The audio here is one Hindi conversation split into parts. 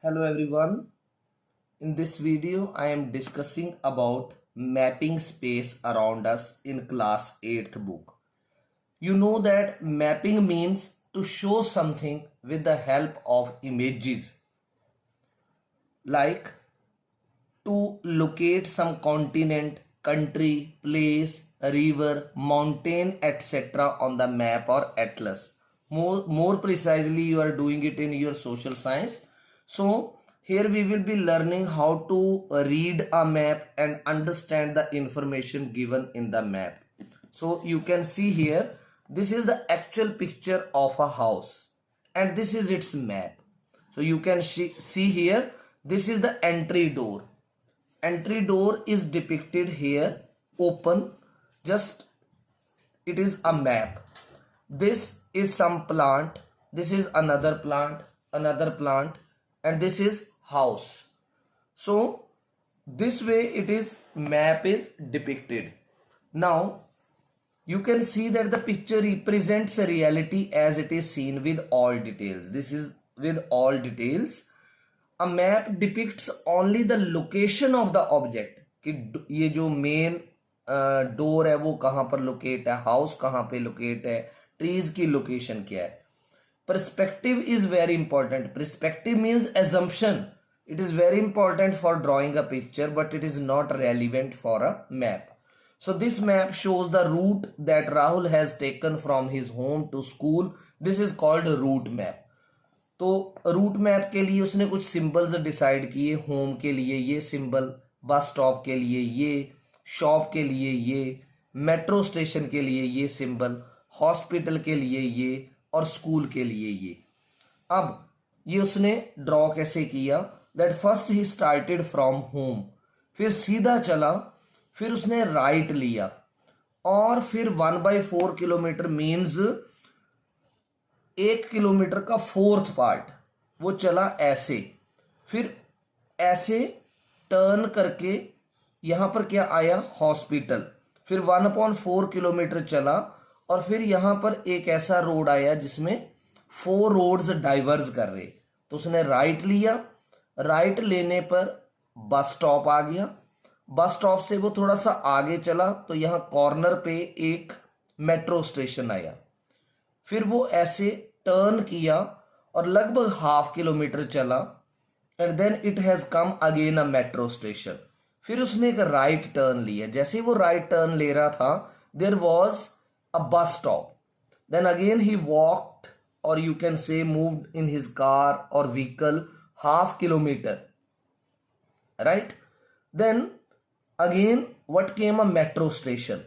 Hello everyone. In this video, I am discussing about mapping space around us in class 8th book. You know that mapping means to show something with the help of images, like to locate some continent, country, place, river, mountain, etc. on the map or atlas. More precisely, you are doing it in your social science. So, here we will be learning how to read a map and understand the information given in the map. So, you can see here, this is the actual picture of a house and this is its map. So, you can see here, this is the entry door. Entry door is depicted here, open, just it is a map. This is some plant, this is another plant, and this is house. So this way it is map is depicted. Now you can see that the picture represents a reality as it is seen with all details. This is with all details. A map depicts only the location of the object कि ये जो मेन डोर है वो कहाँ पर लोकेट है, हाउस कहाँ पे लोकेट है, ट्रीज की लोकेशन क्या है. Perspective is very important. Perspective means assumption. It is very important for drawing a picture, but it is not relevant for a map. So this map shows the route that Rahul has taken from his home to school. This is called a route map. तो रूट मैप के लिए उसने कुछ सिंबल्स डिसाइड किए. होम के लिए ये सिंबल, बस स्टॉप के लिए ये, शॉप के लिए ये, मेट्रो स्टेशन के लिए ये सिंबल, हॉस्पिटल के लिए ये और स्कूल के लिए ये. अब ये उसने ड्रॉ कैसे किया? That first he started from home, फिर सीधा चला, फिर उसने राइट लिया और फिर 1/4 किलोमीटर मीन्स 1 किलोमीटर का 4th पार्ट वो चला ऐसे, फिर ऐसे टर्न करके यहां पर क्या आया? हॉस्पिटल. फिर 1/4 किलोमीटर चला और फिर यहां पर एक ऐसा रोड आया जिसमें 4 रोड्स डाइवर्स कर रहे. तो उसने राइट लिया, राइट लेने पर बस स्टॉप आ गया. बस स्टॉप से वो थोड़ा सा आगे चला तो यहां कॉर्नर पे एक मेट्रो स्टेशन आया. फिर वो ऐसे टर्न किया और लगभग 1/2 किलोमीटर चला and then it has come again a metro station. फिर उसने एक राइट टर्न लिया. जैसे ही वो राइट टर्न ले रहा था there was a bus stop. Then again he walked or you can say moved in his car or vehicle 1/2 kilometre, right. Then again what came a metro station.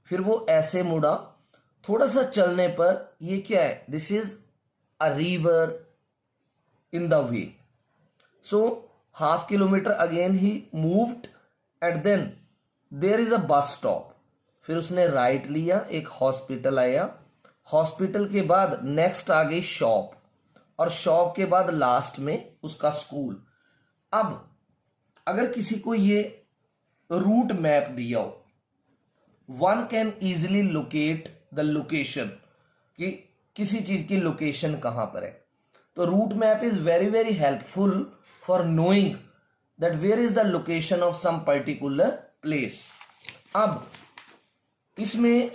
फिर वो ऐसे मुड़ा, थोड़ा सा चलने पर ये क्या है? This is a river in the way. So 1/2 kilometre again he moved and then there is a bus stop. फिर उसने राइट लिया, एक हॉस्पिटल आया, हॉस्पिटल के बाद नेक्स्ट आ गई शॉप और शॉप के बाद लास्ट में उसका स्कूल. अब अगर किसी को ये रूट मैप दिया हो, one can easily locate the location कि किसी चीज की लोकेशन कहां पर है. तो route map is very very helpful for knowing that where is the location of some particular place. अब इसमें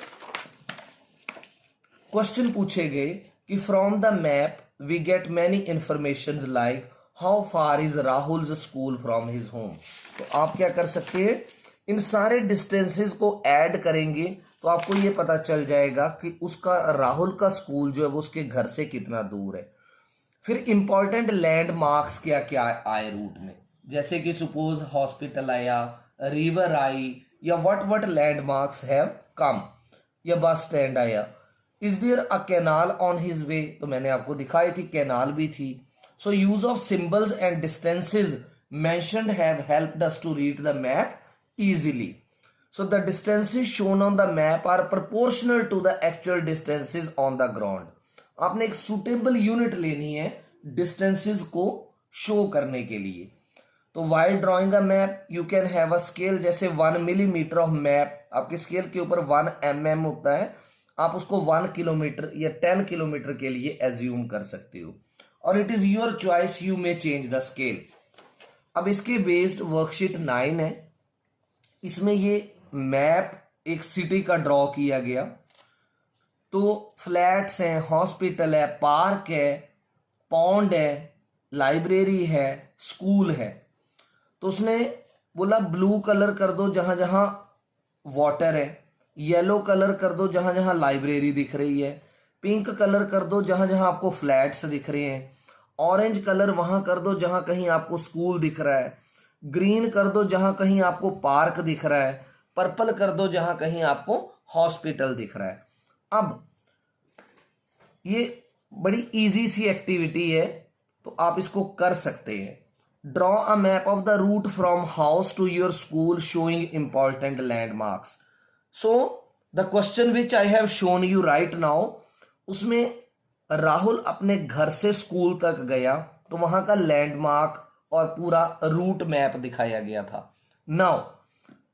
क्वेश्चन पूछे गए कि from the map we get many information like how far is Rahul's school from his home. तो आप क्या कर सकते हैं? इन सारे डिस्टेंसेस को ऐड करेंगे तो आपको ये पता चल जाएगा कि उसका राहुल का स्कूल जो है वो उसके घर से कितना दूर है. फिर इंपॉर्टेंट लैंडमार्क्स क्या क्या आए रूट में, जैसे कि सपोज हॉस्पिटल आया, रिवर आई, या व्हाट लैंडमार्क्स हैव कम, या बस स्टैंड आया. Is there a canal on his way? तो मैंने आपको दिखाई थी, कैनाल भी थी. So use of symbols and distances mentioned have helped us to read the map easily. So the distances shown on the map are proportional to the actual distances on the ground. आपने एक suitable unit लेनी है distances को show करने के लिए. तो while drawing a map you can have a scale, जैसे 1 मिलीमीटर of map आपके स्केल के ऊपर 1 mm होता है, आप उसको 1 किलोमीटर या 10 किलोमीटर के लिए assume कर सकते हो. और it is your choice, you may change the scale. अब इसके बेस्ड वर्कशीट 9 है, इसमें ये मैप एक सिटी का ड्रॉ किया गया। तो फ्लैट्स हैं, हॉस्पिटल है, पार्क है, पॉन्ड है, लाइब्रेरी है, स्कूल है। तो उसने बोला ब्लू कलर कर दो जहां जहां वाटर है, येलो कलर कर दो जहां जहां लाइब्रेरी दिख रही है, पिंक कलर कर दो जहां जहां आपको फ्लैट्स दिख रहे हैं, ऑरेंज कलर वहां कर दो जहां कहीं आपको स्कूल दिख रहा है, ग्रीन कर दो जहां कहीं आपको पार्क दिख रहा है, पर्पल कर दो जहां कहीं आपको हॉस्पिटल दिख रहा है। अब ये बड़ी इजी सी एक्टिविटी है, तो आप इसको कर सकते हैं। Draw a map of the route from house to your school showing important landmarks. So the question which I have shown you right now, उसमें राहुल अपने घर से स्कूल तक गया, तो वहां का लैंडमार्क और पूरा रूट मैप दिखाया गया था। Now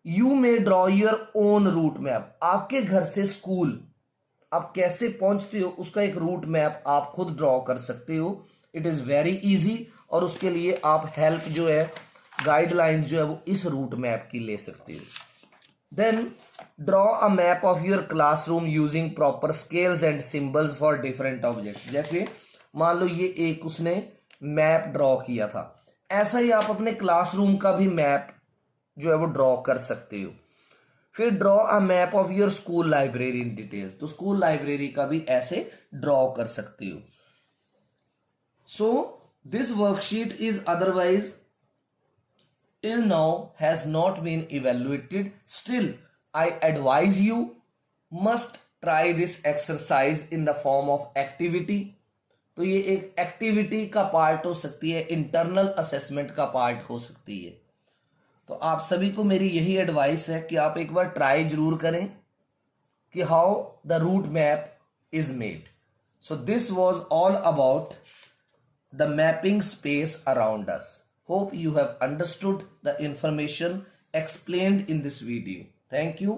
you may draw your own route map. आपके घर से स्कूल आप कैसे पहुंचते हो उसका एक रूट मैप आप खुद ड्रॉ कर सकते हो। इट इज वेरी इजी, और उसके लिए आप हेल्प जो है, गाइडलाइंस जो है वो इस रूट मैप की ले सकते हो। Then draw a map of your classroom using proper scales and symbols for different objects. जैसे मान लो ये एक उसने मैप ड्रॉ किया था, ऐसा ही आप अपने क्लासरूम का भी मैप जो है वो ड्रॉ कर सकते हो। फिर draw a map of your school library in details, तो स्कूल लाइब्रेरी का भी ऐसे ड्रॉ कर सकते हो। So this worksheet is otherwise till now has not been evaluated. Still, I advise you must try this exercise in the form of activity. तो ये एक एक्टिविटी का पार्ट हो सकती है, इंटरनल असेसमेंट का पार्ट हो सकती है। तो आप सभी को मेरी यही एडवाइस है कि आप एक बार ट्राई जरूर करें कि how the root map is made. So this was all about the mapping space around us. Hope you have understood the information explained in this video. Thank you.